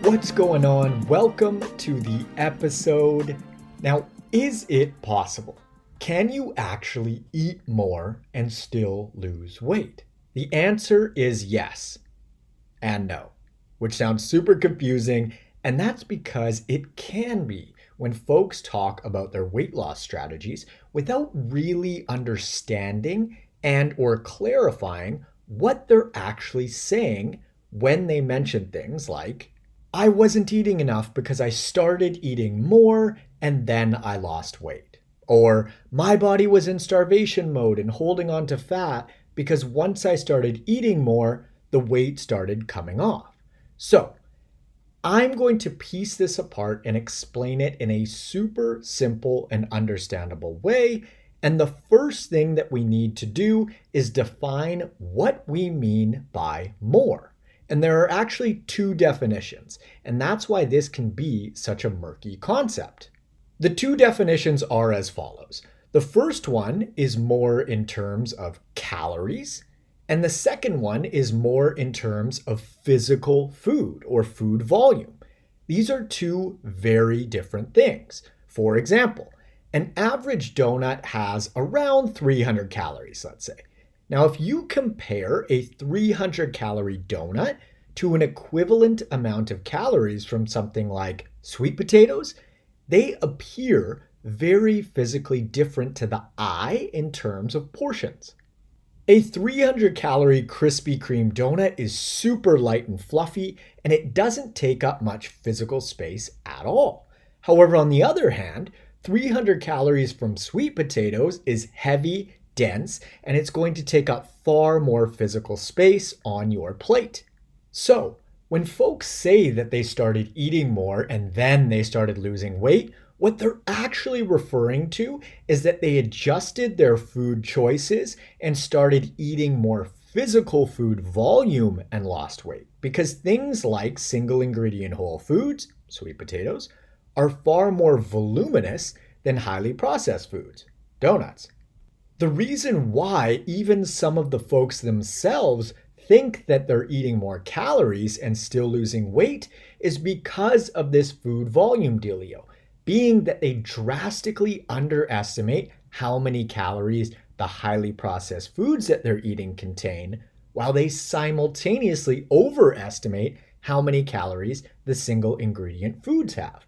What's going on? Welcome to the episode. Now, is it possible? Can you actually eat more and still lose weight? The answer is yes and no, which sounds super confusing, and that's because it can be when folks talk about their weight loss strategies without really understanding and or clarifying what they're actually saying when they mention things like, I wasn't eating enough because I started eating more and then I lost weight. Or my body was in starvation mode and holding on to fat because once I started eating more, the weight started coming off. So I'm going to piece this apart and explain it in a super simple and understandable way. And the first thing that we need to do is define what we mean by more. And there are actually two definitions, and that's why this can be such a murky concept. The two definitions are as follows. The first one is more in terms of calories, and the second one is more in terms of physical food or food volume. These are two very different things. For example, an average donut has around 300 calories, let's say. Now, if you compare a 300 calorie donut to an equivalent amount of calories from something like sweet potatoes, they appear very physically different to the eye in terms of portions. A 300 calorie Krispy Kreme donut is super light and fluffy, and it doesn't take up much physical space at all. However, on the other hand, 300 calories from sweet potatoes is heavy, dense, and it's going to take up far more physical space on your plate. So, when folks say that they started eating more and then they started losing weight, what they're actually referring to is that they adjusted their food choices and started eating more physical food volume and lost weight. Because things like single ingredient whole foods, sweet potatoes, are far more voluminous than highly processed foods, donuts. The reason why even some of the folks themselves think that they're eating more calories and still losing weight is because of this food volume dealio, being that they drastically underestimate how many calories the highly processed foods that they're eating contain, while they simultaneously overestimate how many calories the single ingredient foods have.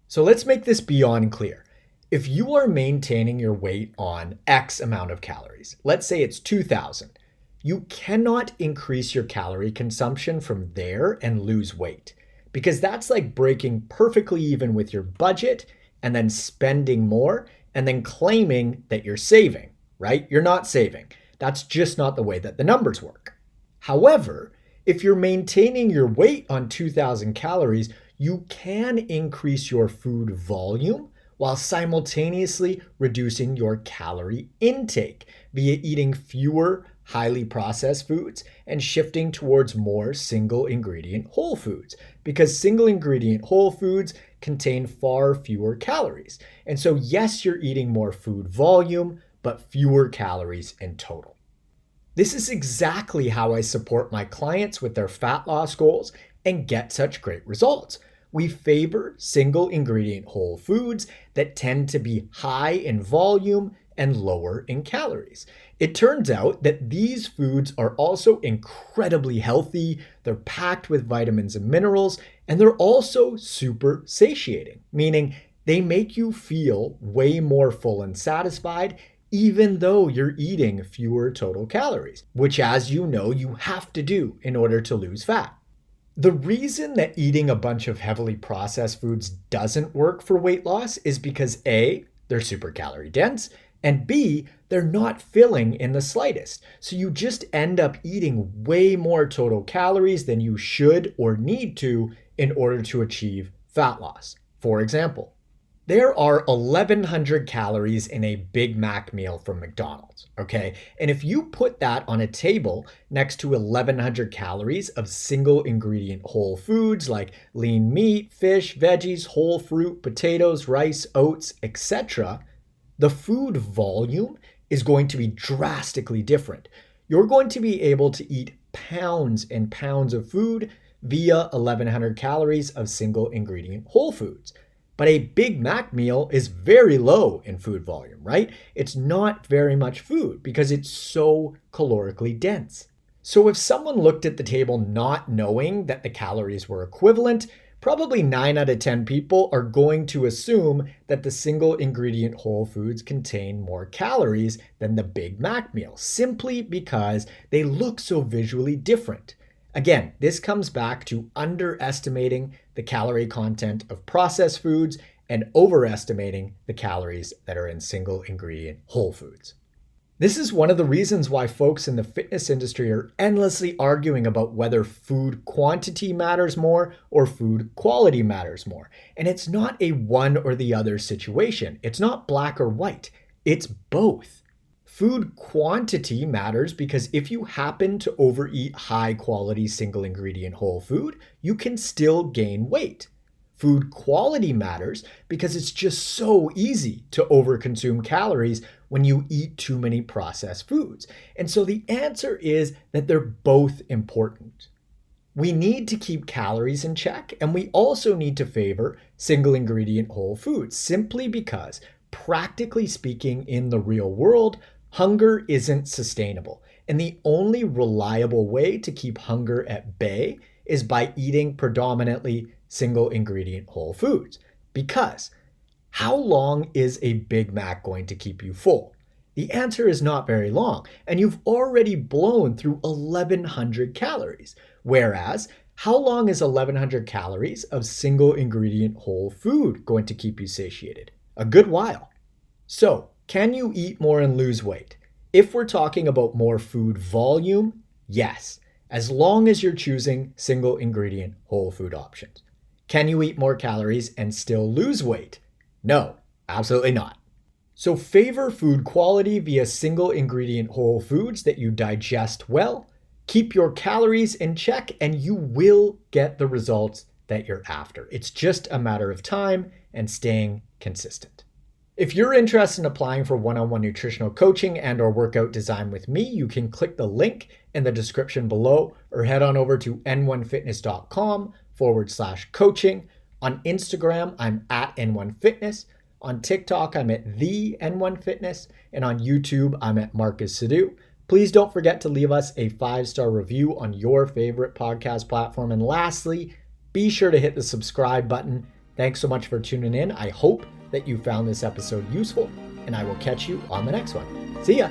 So let's make this beyond clear. If you are maintaining your weight on X amount of calories, let's say it's 2,000, you cannot increase your calorie consumption from there and lose weight, because that's like breaking perfectly even with your budget and then spending more and then claiming that you're saving, right? You're not saving. That's just not the way that the numbers work. However, if you're maintaining your weight on 2,000 calories, you can increase your food volume while simultaneously reducing your calorie intake via eating fewer highly processed foods and shifting towards more single ingredient whole foods, because single ingredient whole foods contain far fewer calories. And so yes, you're eating more food volume, but fewer calories in total. This is exactly how I support my clients with their fat loss goals and get such great results. We favor single ingredient whole foods that tend to be high in volume and lower in calories. It turns out that these foods are also incredibly healthy, they're packed with vitamins and minerals, and they're also super satiating, meaning they make you feel way more full and satisfied even though you're eating fewer total calories, which, as you know, you have to do in order to lose fat. The reason that eating a bunch of heavily processed foods doesn't work for weight loss is because A, they're super calorie dense, and B, they're not filling in the slightest. So you just end up eating way more total calories than you should or need to in order to achieve fat loss. For example, there are 1,100 calories in a Big Mac meal from McDonald's, okay? And if you put that on a table next to 1,100 calories of single ingredient whole foods like lean meat, fish, veggies, whole fruit, potatoes, rice, oats, etc., the food volume is going to be drastically different. You're going to be able to eat pounds and pounds of food via 1100 calories of single ingredient whole foods. But a Big Mac meal is very low in food volume, right? It's not very much food because it's so calorically dense. So if someone looked at the table not knowing that the calories were equivalent, probably 9 out of 10 people are going to assume that the single ingredient whole foods contain more calories than the Big Mac meal, simply because they look so visually different. Again, this comes back to underestimating the calorie content of processed foods and overestimating the calories that are in single ingredient whole foods. This is one of the reasons why folks in the fitness industry are endlessly arguing about whether food quantity matters more or food quality matters more. And it's not a one or the other situation. It's not black or white. It's both. Food quantity matters because if you happen to overeat high quality single ingredient whole food, you can still gain weight. Food quality matters because it's just so easy to overconsume calories when you eat too many processed foods. And so the answer is that they're both important. We need to keep calories in check, and we also need to favor single ingredient whole foods simply because, practically speaking, in the real world, hunger isn't sustainable. And the only reliable way to keep hunger at bay is by eating predominantly single ingredient whole foods. Because how long is a Big Mac going to keep you full? The answer is not very long, and you've already blown through 1100 calories. Whereas, how long is 1100 calories of single ingredient whole food going to keep you satiated? A good while. So, can you eat more and lose weight? If we're talking about more food volume, yes, as long as you're choosing single ingredient whole food options. Can you eat more calories and still lose weight? No, absolutely not. So favor food quality via single ingredient whole foods that you digest well. Keep your calories in check and you will get the results that you're after. It's just a matter of time and staying consistent. If you're interested in applying for one-on-one nutritional coaching and or workout design with me, you can click the link in the description below or head on over to n1fitness.com/coaching. On Instagram, I'm at N1Fitness. On TikTok, I'm at the N1Fitness. And on YouTube, I'm at Marcus Sadu. Please don't forget to leave us a 5-star review on your favorite podcast platform. And lastly, be sure to hit the subscribe button. Thanks so much for tuning in. I hope that you found this episode useful, and I will catch you on the next one. See ya.